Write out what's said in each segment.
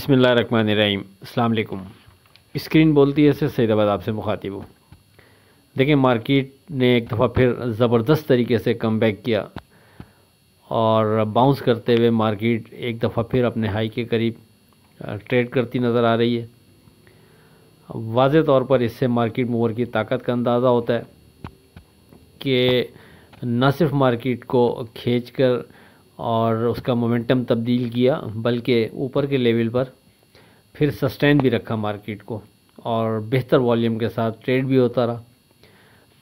बिस्मिल्लाहिर्रहमानिर्रहीम। अस्सलाम वालेकुम। स्क्रीन बोलती है से सईदाबाद आपसे मुखातिब हूँ। देखिए, मार्केट ने एक दफ़ा फिर ज़बरदस्त तरीके से कमबैक किया और बाउंस करते हुए मार्केट एक दफ़ा फिर अपने हाई के करीब ट्रेड करती नज़र आ रही है। वाज़े तौर पर इससे मार्केट मूवर की ताकत का अंदाज़ा होता है कि न सिर्फ मार्केट को खींचकर और उसका मोमेंटम तब्दील किया, बल्कि ऊपर के लेवल पर फिर सस्टेन भी रखा मार्केट को और बेहतर वॉल्यूम के साथ ट्रेड भी होता रहा।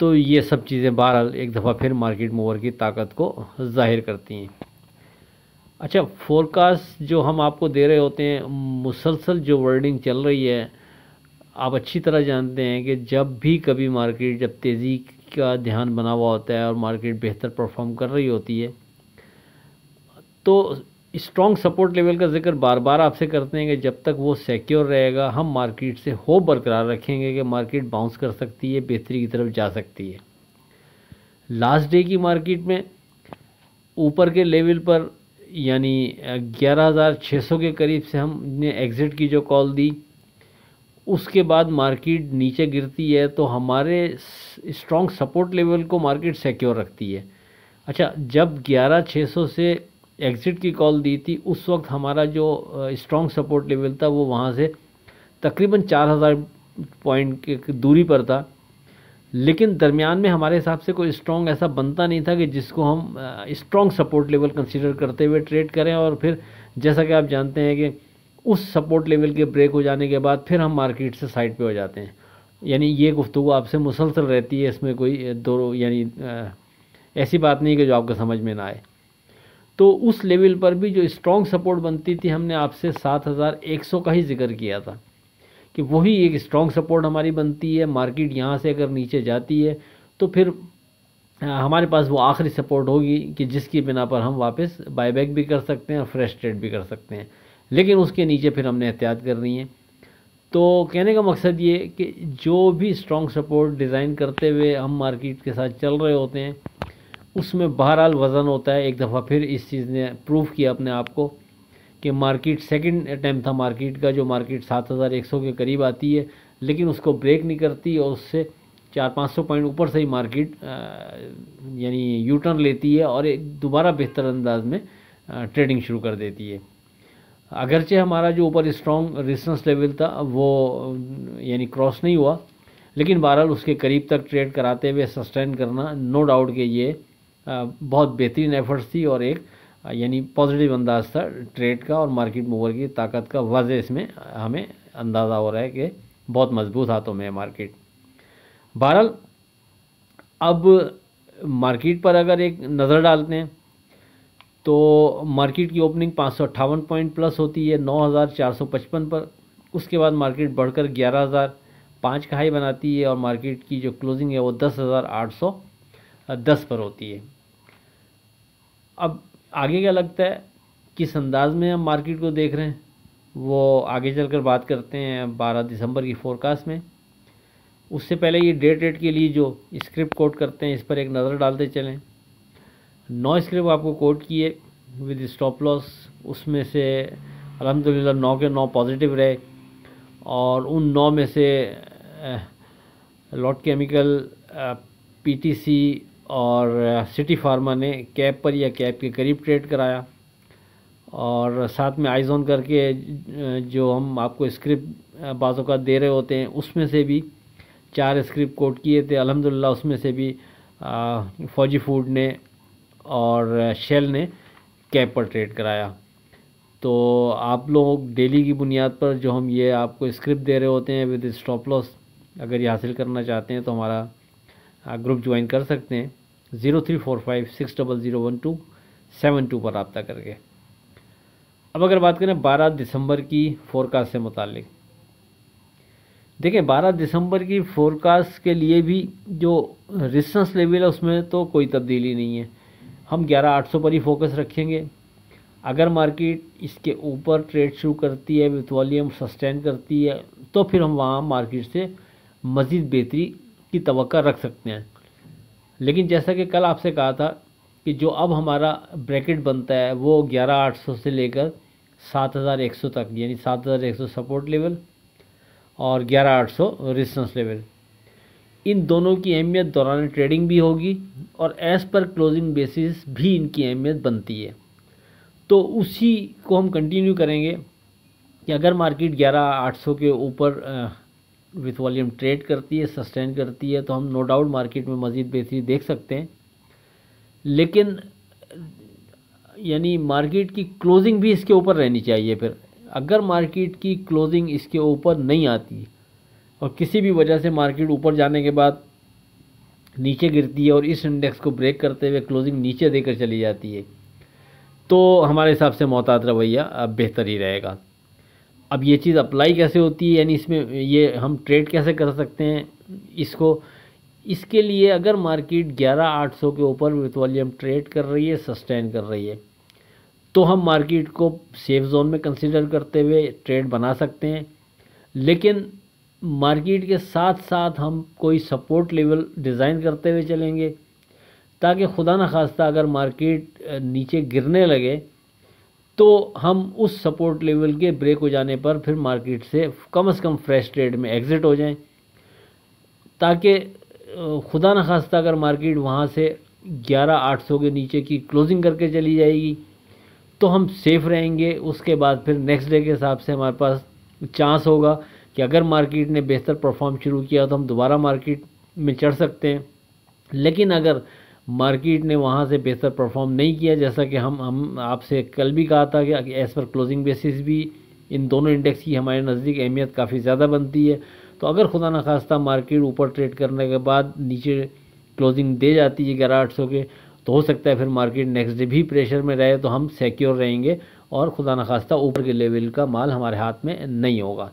तो ये सब चीज़ें बहरहाल एक दफ़ा फिर मार्केट मूवर की ताकत को ज़ाहिर करती हैं। अच्छा, फोरकास्ट जो हम आपको दे रहे होते हैं, मुसलसल जो वर्डिंग चल रही है, आप अच्छी तरह जानते हैं कि जब भी कभी मार्केट जब तेज़ी का ध्यान बना हुआ होता है और मार्केट बेहतर परफॉर्म कर रही होती है, तो स्ट्रॉन्ग सपोर्ट लेवल का जिक्र बार बार आपसे करते हैं कि जब तक वो सिक्योर रहेगा, हम मार्केट से होप बरकरार रखेंगे कि मार्केट बाउंस कर सकती है, बेहतरी की तरफ जा सकती है। लास्ट डे की मार्केट में ऊपर के लेवल पर यानी 11,600 के करीब से हमने एग्ज़िट की जो कॉल दी, उसके बाद मार्केट नीचे गिरती है तो हमारे स्ट्रॉन्ग सपोर्ट लेवल को मार्केट सिक्योर रखती है। अच्छा, जब 11,600 से एग्ज़िट की कॉल दी थी, उस वक्त हमारा जो स्ट्रॉन्ग सपोर्ट लेवल था वो वहाँ से तकरीबन 4,000 पॉइंट की दूरी पर था। लेकिन दरमियान में हमारे हिसाब से कोई स्ट्रॉन्ग ऐसा बनता नहीं था कि जिसको हम स्ट्रॉन्ग सपोर्ट लेवल कंसीडर करते हुए ट्रेड करें। और फिर जैसा कि आप जानते हैं कि उस सपोर्ट लेवल के ब्रेक हो जाने के बाद फिर हम मार्केट से साइड पे हो जाते हैं। यानी ये गुफ्तगू आपसे मुसलसल रहती है, इसमें कोई दो यानी ऐसी बात नहीं कि जो आपको समझ में ना आए। तो उस लेवल पर भी जो स्ट्रॉन्ग सपोर्ट बनती थी, हमने आपसे 7,100 का ही जिक्र किया था कि वही एक स्ट्रॉन्ग सपोर्ट हमारी बनती है। मार्केट यहाँ से अगर नीचे जाती है तो फिर हमारे पास वो आखिरी सपोर्ट होगी कि जिसकी बिना पर हम वापस बायबैक भी कर सकते हैं और फ्रेश ट्रेड भी कर सकते हैं। लेकिन उसके नीचे फिर हमने एहतियात करनी है। तो कहने का मकसद ये कि जो भी स्ट्रॉन्ग सपोर्ट डिज़ाइन करते हुए हम मार्केट के साथ चल रहे होते हैं, उसमें बहरहाल वज़न होता है। एक दफ़ा फिर इस चीज़ ने प्रूव किया अपने आप को कि मार्केट सेकंड अटैम्प्ट था मार्केट का, जो मार्केट 7,100 के करीब आती है लेकिन उसको ब्रेक नहीं करती और उससे 400-500 पॉइंट ऊपर से ही मार्केट यानी यू टर्न लेती है और एक दोबारा बेहतर अंदाज में ट्रेडिंग शुरू कर देती है। अगरचे हमारा जो ऊपर स्ट्रॉन्ग रेजिस्टेंस लेवल था वो यानी क्रॉस नहीं हुआ, लेकिन बहरहाल उसके करीब तक ट्रेड कराते हुए सस्टेन करना नो डाउट कि ये बहुत बेहतरीन एफर्ट्स थी और एक यानी पॉजिटिव अंदाज था ट्रेड का और मार्केट मूवर की ताकत का वाज़े इसमें हमें अंदाज़ा हो रहा है कि बहुत मजबूत हाथों में है मार्केट। बहरहाल अब मार्केट पर अगर एक नज़र डालते हैं तो मार्केट की ओपनिंग 558 पॉइंट प्लस होती है 9,455 पर। उसके बाद मार्केट बढ़कर 11,005 का हाई बनाती है और मार्केट की जो क्लोजिंग है वो 10,810 पर होती है। अब आगे क्या लगता है, किस अंदाज में हम मार्केट को देख रहे हैं, वो आगे चलकर बात करते हैं 12 दिसंबर की फोरकास्ट में। उससे पहले ये डे ट्रेड के लिए जो स्क्रिप्ट कोट करते हैं, इस पर एक नज़र डालते चलें। 9 स्क्रिप्ट आपको कोट किए विद स्टॉप लॉस, उसमें से अल्हम्दुलिल्लाह 9 के 9 पॉजिटिव रहे और उन 9 में से लॉट केमिकल, पीटीसी और सिटी फार्मा ने कैप पर या कैप के करीब ट्रेड कराया। और साथ में आइज़ ऑन करके जो हम आपको स्क्रिप्ट बाज़ों का दे रहे होते हैं, उसमें से भी 4 स्क्रिप्ट कोट किए थे। अल्हम्दुलिल्लाह उसमें से भी फौजी फूड ने और शेल ने कैप पर ट्रेड कराया। तो आप लोग डेली की बुनियाद पर जो हम ये आपको स्क्रिप्ट दे रहे होते हैं विद स्टॉप लॉस, अगर ये हासिल करना चाहते हैं तो हमारा ग्रुप ज्वाइन कर सकते हैं 0345600172 पर रब्ता करके। अब अगर बात करें 12 दिसंबर की फोरकास्ट से मुतालिक, देखें 12 दिसंबर की फोरकास्ट के लिए भी जो रेजिस्टेंस लेवल है उसमें तो कोई तब्दीली नहीं है। हम 11,800 पर ही फोकस रखेंगे। अगर मार्केट इसके ऊपर ट्रेड शुरू करती है, विथ वॉल्यूम सस्टेन करती है, तो फिर हम वहाँ मार्केट से मज़ीद बेहतरी की तवक्का रख सकते हैं। लेकिन जैसा कि कल आपसे कहा था कि जो अब हमारा ब्रैकेट बनता है वो 11,800 से लेकर 7100 तक, यानी 7100 सपोर्ट लेवल और 11800 रेजिस्टेंस लेवल। इन दोनों की अहमियत दौरान ट्रेडिंग भी होगी और एज़ पर क्लोजिंग बेसिस भी इनकी अहमियत बनती है। तो उसी को हम कंटिन्यू करेंगे कि अगर मार्केट 11800 के ऊपर विथ वॉल्यूम ट्रेड करती है, सस्टेन करती है, तो हम नो डाउट मार्केट में मज़ीद बेहतरी देख सकते हैं। लेकिन यानी मार्केट की क्लोजिंग भी इसके ऊपर रहनी चाहिए। फिर अगर मार्केट की क्लोजिंग इसके ऊपर नहीं आती और किसी भी वजह से मार्केट ऊपर जाने के बाद नीचे गिरती है और इस इंडेक्स को ब्रेक करते हुए क्लोजिंग नीचे देकर चली जाती है, तो हमारे हिसाब से मोहतात रवैया बेहतर ही रहेगा। अब ये चीज़ अप्लाई कैसे होती है, यानी इसमें ये हम ट्रेड कैसे कर सकते हैं इसको, इसके लिए अगर मार्केट 11800 के ऊपर विथ वॉल्यूम ट्रेड कर रही है, सस्टेन कर रही है, तो हम मार्केट को सेफ जोन में कंसीडर करते हुए ट्रेड बना सकते हैं। लेकिन मार्केट के साथ साथ हम कोई सपोर्ट लेवल डिज़ाइन करते हुए चलेंगे, ताकि खुदा न खास्ता अगर मार्केट नीचे गिरने लगे तो हम उस सपोर्ट लेवल के ब्रेक हो जाने पर फिर मार्केट से कम फ्रेश ट्रेड में एग्ज़िट हो जाएं, ताकि खुदा न खास्ता अगर मार्केट वहाँ से 11800 के नीचे की क्लोजिंग करके चली जाएगी तो हम सेफ़ रहेंगे। उसके बाद फिर नेक्स्ट डे के हिसाब से हमारे पास चांस होगा कि अगर मार्केट ने बेहतर परफॉर्म शुरू किया तो हम दोबारा मार्केट में चढ़ सकते हैं। लेकिन अगर मार्केट ने वहाँ से बेहतर परफॉर्म नहीं किया, जैसा कि हम आपसे कल भी कहा था कि एज़ पर क्लोजिंग बेसिस भी इन दोनों इंडेक्स की हमारे नज़दीक अहमियत काफ़ी ज़्यादा बनती है, तो अगर खुदा न खास्ता मार्केट ऊपर ट्रेड करने के बाद नीचे क्लोजिंग दे जाती है 11800 के, तो हो सकता है फिर मार्केट नेक्स्ट डे भी प्रेशर में रहे, तो हम सिक्योर रहेंगे और खुदा न खास्ता ऊपर के लेवल का माल हमारे हाथ में नहीं होगा।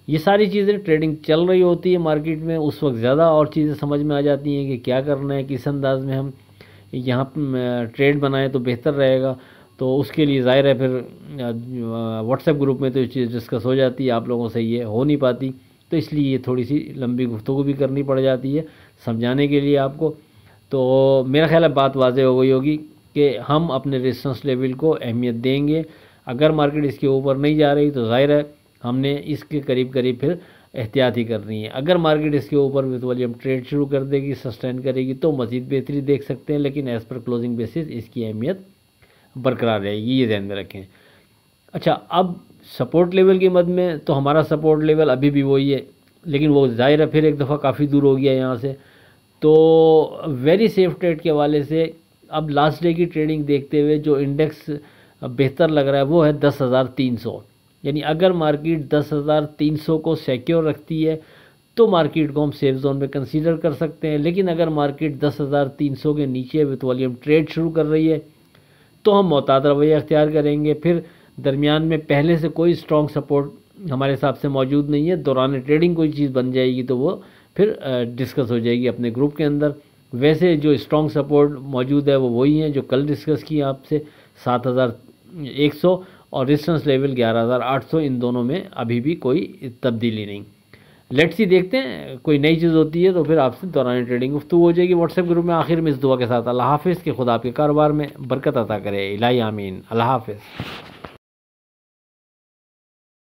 ये सारी चीज़ें ट्रेडिंग चल रही होती है मार्केट में, उस वक्त ज़्यादा और चीज़ें समझ में आ जाती हैं कि क्या करना है, किस अंदाज में हम यहाँ ट्रेड बनाएं तो बेहतर रहेगा। तो उसके लिए ज़ाहिर है फिर व्हाट्सएप ग्रुप में तो ये चीज़ डिस्कस हो जाती है, आप लोगों से ये हो नहीं पाती, तो इसलिए ये थोड़ी सी लंबी गुफ्तगू भी करनी पड़ जाती है समझाने के लिए आपको। तो मेरा ख्याल है बात वाज़ेह हो गई होगी कि हम अपने रेजिस्टेंस लेवल को अहमियत देंगे। अगर मार्केट इसके ऊपर नहीं जा रही तो ज़ाहिर है हमने इसके करीब करीब फिर एहतियात ही करनी है। अगर मार्केट इसके ऊपर विद वॉल्यूम ट्रेड शुरू कर देगी, सस्टेन करेगी, तो मज़ीद बेहतरी देख सकते हैं, लेकिन एज़ पर क्लोजिंग बेसिस इसकी अहमियत बरकरार रहेगी, ये ध्यान में रखें। अच्छा, अब सपोर्ट लेवल की मद में तो हमारा सपोर्ट लेवल अभी भी वही है, लेकिन वो ज़ाहिर है फिर एक दफ़ा काफ़ी दूर हो गया यहाँ से। तो वेरी सेफ ट्रेड के हवाले से अब लास्ट डे की ट्रेडिंग देखते हुए जो इंडेक्स बेहतर लग रहा है वो है 10,300। यानी अगर मार्केट 10,300 को सिक्योर रखती है तो मार्केट को हम सेफ जोन में कंसीडर कर सकते हैं। लेकिन अगर मार्केट 10,300 के नीचे विथ वॉल्यूम ट्रेड शुरू कर रही है तो हम मोहतात रवैया अख्तियार करेंगे। फिर दरमियान में पहले से कोई स्ट्रॉन्ग सपोर्ट हमारे हिसाब से मौजूद नहीं है, दौरान ट्रेडिंग कोई चीज़ बन जाएगी तो वो फिर डिस्कस हो जाएगी अपने ग्रुप के अंदर। वैसे जो स्ट्रॉन्ग सपोर्ट मौजूद है वो वही हैं जो कल डिस्कस किया आपसे, 7,100 और रेजिस्टेंस लेवल 11,800। इन दोनों में अभी भी कोई तब्दीली नहीं। लेट्स सी, देखते हैं कोई नई चीज़ होती है तो फिर आपसे दौरान ट्रेडिंग गुफ्तगू हो जाएगी व्हाट्सएप ग्रुप में। आखिर में इस दुआ के साथ अल्लाह हाफिज़, के खुदा आपके कारोबार में बरकत अता करे, इलाही आमीन। अल्लाह हाफिज़।